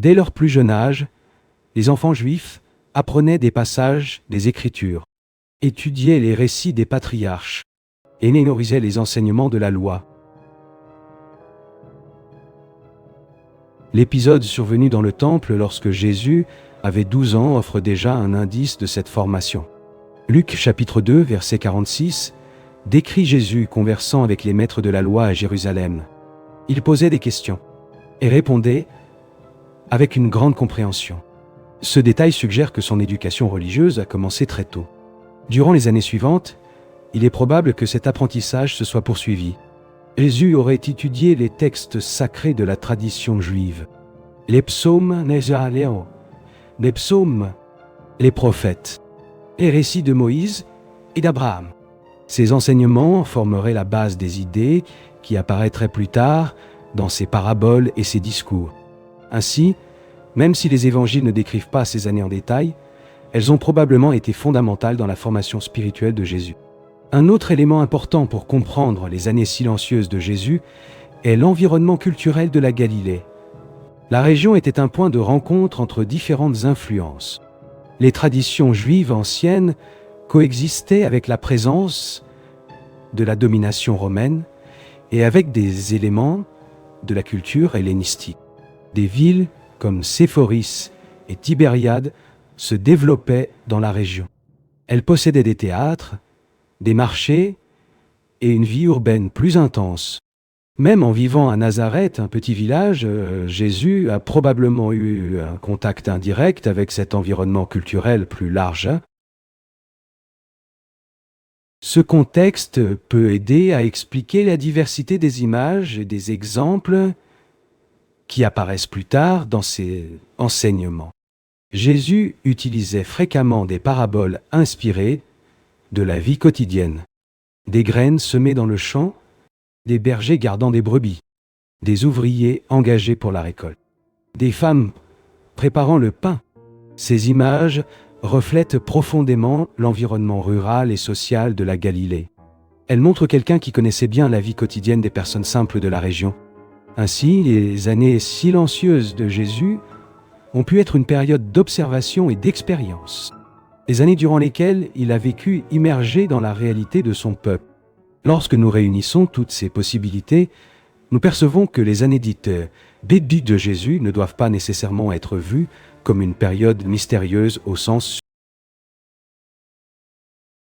Dès leur plus jeune âge, les enfants juifs apprenaient des passages des Écritures, étudiaient les récits des patriarches et mémorisaient les enseignements de la loi. L'épisode survenu dans le temple lorsque Jésus avait 12 ans offre déjà un indice de cette formation. Luc chapitre 2, verset 46, décrit Jésus conversant avec les maîtres de la loi à Jérusalem. Il posait des questions et répondait avec une grande compréhension. Ce détail suggère que son éducation religieuse a commencé très tôt. Durant les années suivantes, il est probable que cet apprentissage se soit poursuivi. Jésus aurait étudié les textes sacrés de la tradition juive, les psaumes, les psaumes, les prophètes, les récits de Moïse et d'Abraham. Ces enseignements formeraient la base des idées qui apparaîtraient plus tard dans ses paraboles et ses discours. Ainsi, même si les évangiles ne décrivent pas ces années en détail, elles ont probablement été fondamentales dans la formation spirituelle de Jésus. Un autre élément important pour comprendre les années silencieuses de Jésus est l'environnement culturel de la Galilée. La région était un point de rencontre entre différentes influences. Les traditions juives anciennes coexistaient avec la présence de la domination romaine et avec des éléments de la culture hellénistique. Des villes comme Séphoris et Tibériade se développaient dans la région. Elles possédaient des théâtres, des marchés et une vie urbaine plus intense. Même en vivant à Nazareth, un petit village, Jésus a probablement eu un contact indirect avec cet environnement culturel plus large. Ce contexte peut aider à expliquer la diversité des images et des exemples qui apparaissent plus tard dans ses enseignements. Jésus utilisait fréquemment des paraboles inspirées de la vie quotidienne. Des graines semées dans le champ, des bergers gardant des brebis, des ouvriers engagés pour la récolte, des femmes préparant le pain. Ces images reflètent profondément l'environnement rural et social de la Galilée. Elles montrent quelqu'un qui connaissait bien la vie quotidienne des personnes simples de la région. Ainsi, les années silencieuses de Jésus ont pu être une période d'observation et d'expérience. Les années durant lesquelles il a vécu immergé dans la réalité de son peuple. Lorsque nous réunissons toutes ces possibilités, nous percevons que les années dites bénies de Jésus ne doivent pas nécessairement être vues comme une période mystérieuse au sens